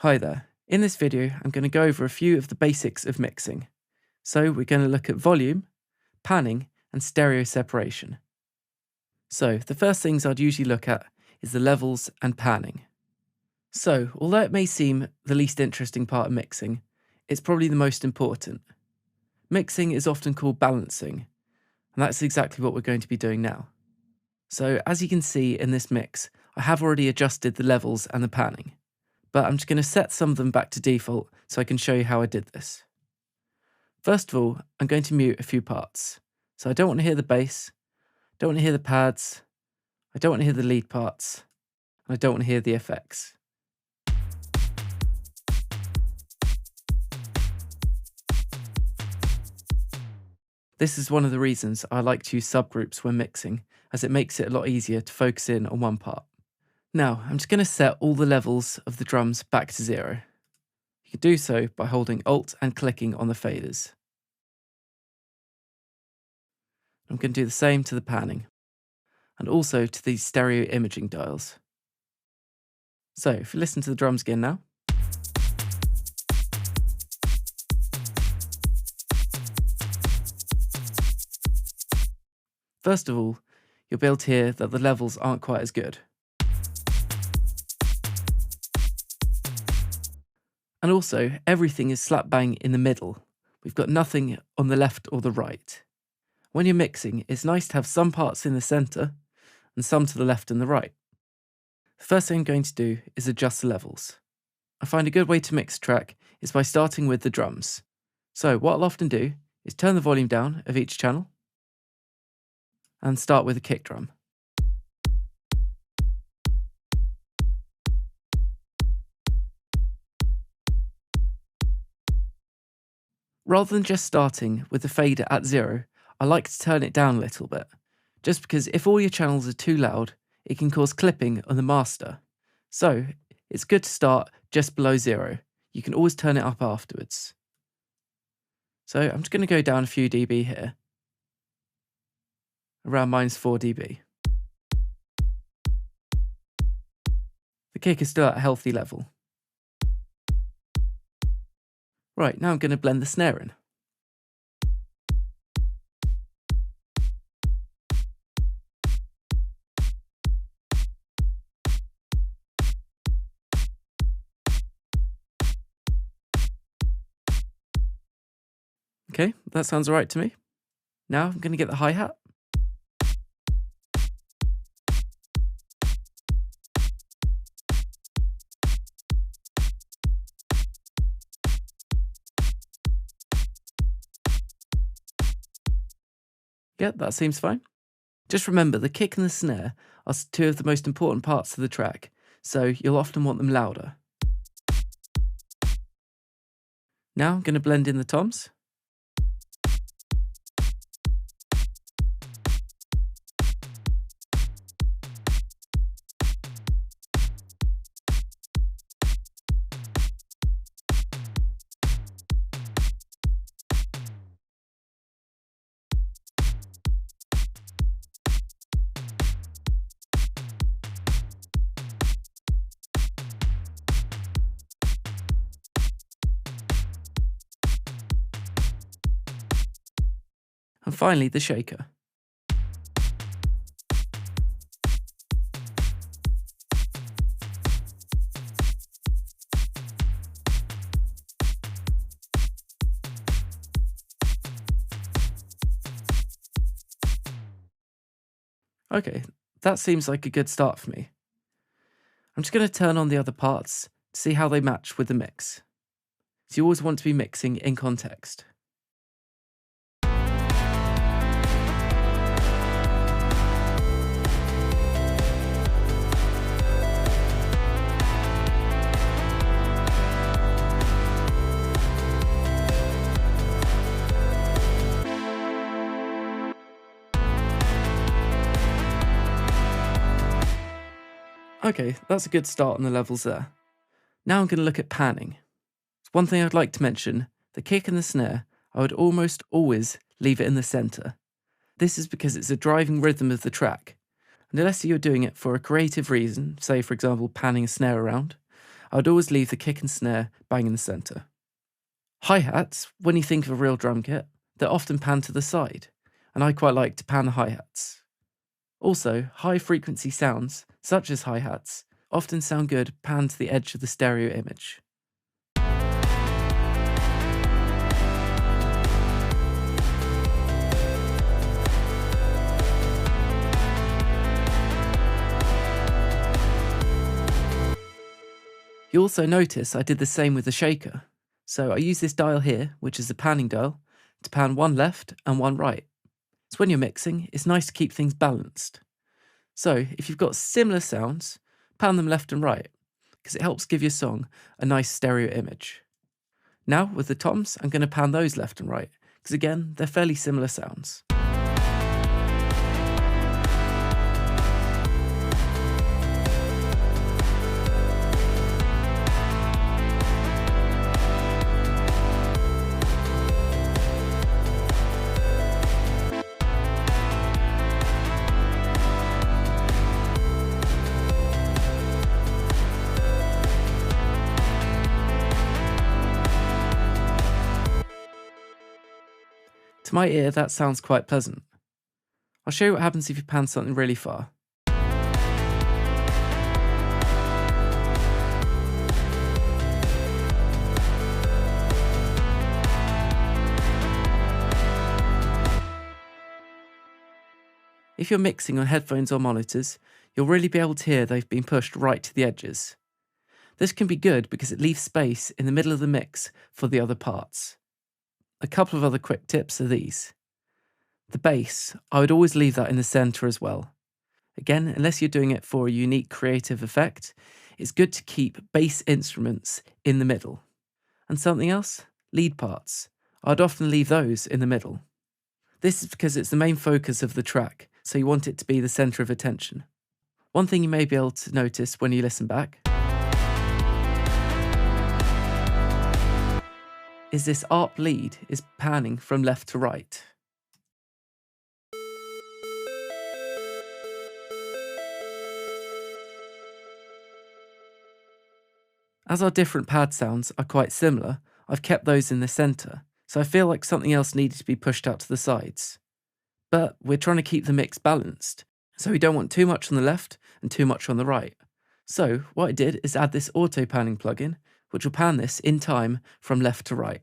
Hi there. In this video, I'm going to go over a few of the basics of mixing. So we're going to look at volume, panning, and stereo separation. So the first things I'd usually look at is the levels and panning. So although it may seem the least interesting part of mixing, it's probably the most important. Mixing is often called balancing, and that's exactly what we're going to be doing now. So as you can see in this mix, I have already adjusted the levels and the panning, but I'm just going to set some of them back to default so I can show you how I did this. First of all, I'm going to mute a few parts. So I don't want to hear the bass, don't want to hear the pads, I don't want to hear the lead parts, and I don't want to hear the effects. This is one of the reasons I like to use subgroups when mixing, as it makes it a lot easier to focus in on one part. Now, I'm just going to set all the levels of the drums back to 0. You can do so by holding Alt and clicking on the faders. I'm going to do the same to the panning, and also to these stereo imaging dials. So, if you listen to the drums again now. First of all, you'll be able to hear that the levels aren't quite as good. And also, everything is slap bang in the middle. We've got nothing on the left or the right. When you're mixing, it's nice to have some parts in the centre and some to the left and the right. The first thing I'm going to do is adjust the levels. I find a good way to mix a track is by starting with the drums. So what I'll often do is turn the volume down of each channel and start with a kick drum. Rather than just starting with the fader at 0, I like to turn it down a little bit, just because if all your channels are too loud, it can cause clipping on the master. So it's good to start just below 0. You can always turn it up afterwards. So I'm just going to go down a few dB here, around -4 dB. The kick is still at a healthy level. Right, now I'm going to blend the snare in. Okay, that sounds alright to me. Now I'm going to get the hi-hat. Yeah, that seems fine. Just remember, the kick and the snare are two of the most important parts of the track, so you'll often want them louder. Now I'm going to blend in the toms. And finally, the shaker. Okay, that seems like a good start for me. I'm just going to turn on the other parts to see how they match with the mix. So you always want to be mixing in context. Okay, that's a good start on the levels there. Now I'm going to look at panning. One thing I'd like to mention, the kick and the snare, I would almost always leave it in the centre. This is because it's a driving rhythm of the track, and unless you're doing it for a creative reason, say for example panning a snare around, I'd always leave the kick and snare bang in the centre. Hi-hats, when you think of a real drum kit, they're often panned to the side, and I quite like to pan the hi-hats. Also, high-frequency sounds, such as hi-hats, often sound good panned to the edge of the stereo image. You'll also notice I did the same with the shaker. So I use this dial here, which is the panning dial, to pan one left and one right. So when you're mixing, it's nice to keep things balanced. So if you've got similar sounds, pan them left and right, because it helps give your song a nice stereo image. Now with the toms, I'm going to pan those left and right, because again, they're fairly similar sounds. To my ear, that sounds quite pleasant. I'll show you what happens if you pan something really far. If you're mixing on headphones or monitors, you'll really be able to hear they've been pushed right to the edges. This can be good because it leaves space in the middle of the mix for the other parts. A couple of other quick tips are these. The bass, I would always leave that in the centre as well. Again, unless you're doing it for a unique creative effect, it's good to keep bass instruments in the middle. And something else? Lead parts. I'd often leave those in the middle. This is because it's the main focus of the track, so you want it to be the centre of attention. One thing you may be able to notice when you listen back is this ARP lead is panning from left to right. As our different pad sounds are quite similar, I've kept those in the centre, so I feel like something else needed to be pushed out to the sides. But we're trying to keep the mix balanced, so we don't want too much on the left and too much on the right. So what I did is add this auto panning plugin, which will pan this in time from left to right.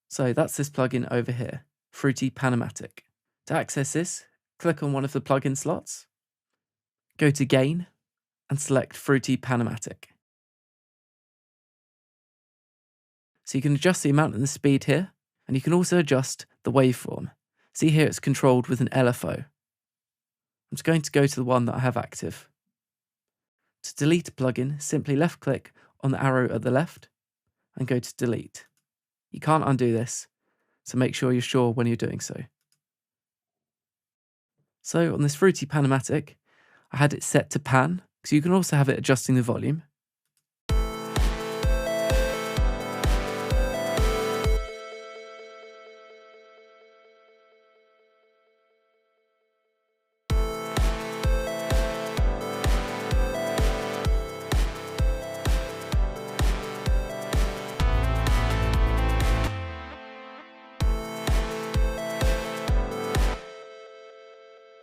So that's this plugin over here, Fruity Pan-O-Matic. To access this, click on one of the plugin slots, go to Gain, and select Fruity Pan-O-Matic. So you can adjust the amount and the speed here, and you can also adjust the waveform. See here it's controlled with an LFO. I'm just going to go to the one that I have active. To delete a plugin, simply left click on the arrow at the left and go to delete. You can't undo this, so make sure you're sure when you're doing so. So on this Fruity Pan-O-Matic, I had it set to pan, so you can also have it adjusting the volume.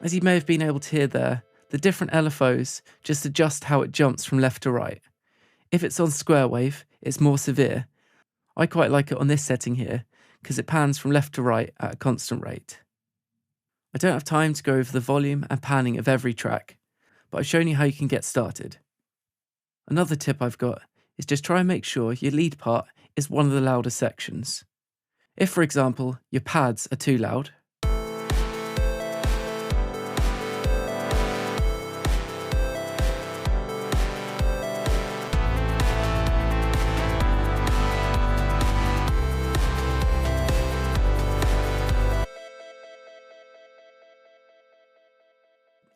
As you may have been able to hear there, the different LFOs just adjust how it jumps from left to right. If it's on square wave, it's more severe. I quite like it on this setting here, because it pans from left to right at a constant rate. I don't have time to go over the volume and panning of every track, but I've shown you how you can get started. Another tip I've got is just try and make sure your lead part is one of the louder sections. If, for example, your pads are too loud,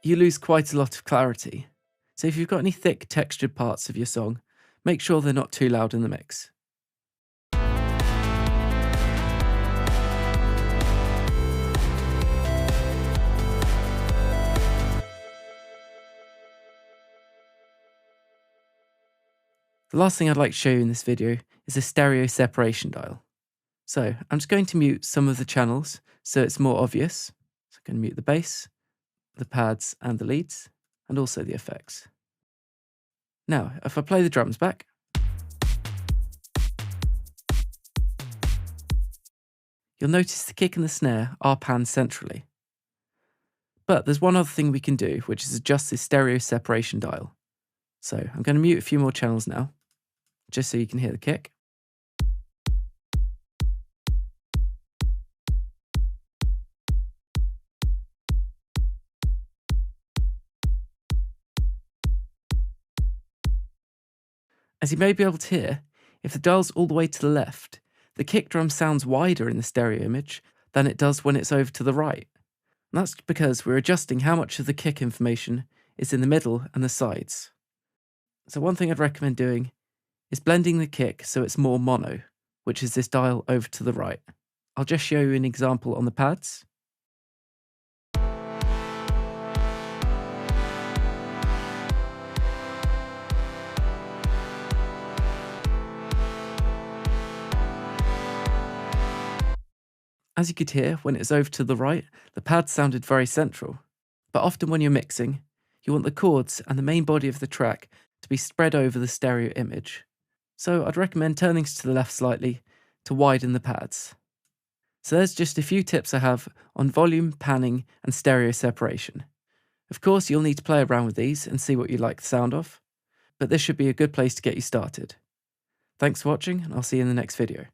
you lose quite a lot of clarity. So if you've got any thick textured parts of your song, make sure they're not too loud in the mix. The last thing I'd like to show you in this video is a stereo separation dial. So I'm just going to mute some of the channels so it's more obvious. So I'm going to mute the bass, the pads and the leads, and also the effects. Now, if I play the drums back, you'll notice the kick and the snare are panned centrally. But there's one other thing we can do, which is adjust this stereo separation dial. So I'm going to mute a few more channels now, just so you can hear the kick. As you may be able to hear, if the dial's all the way to the left, the kick drum sounds wider in the stereo image than it does when it's over to the right. And that's because we're adjusting how much of the kick information is in the middle and the sides. So one thing I'd recommend doing is blending the kick so it's more mono, which is this dial over to the right. I'll just show you an example on the pads. As you could hear, when it was over to the right, the pads sounded very central. But often when you're mixing, you want the chords and the main body of the track to be spread over the stereo image. So I'd recommend turning to the left slightly to widen the pads. So there's just a few tips I have on volume, panning, and stereo separation. Of course, you'll need to play around with these and see what you like the sound of, but this should be a good place to get you started. Thanks for watching, and I'll see you in the next video.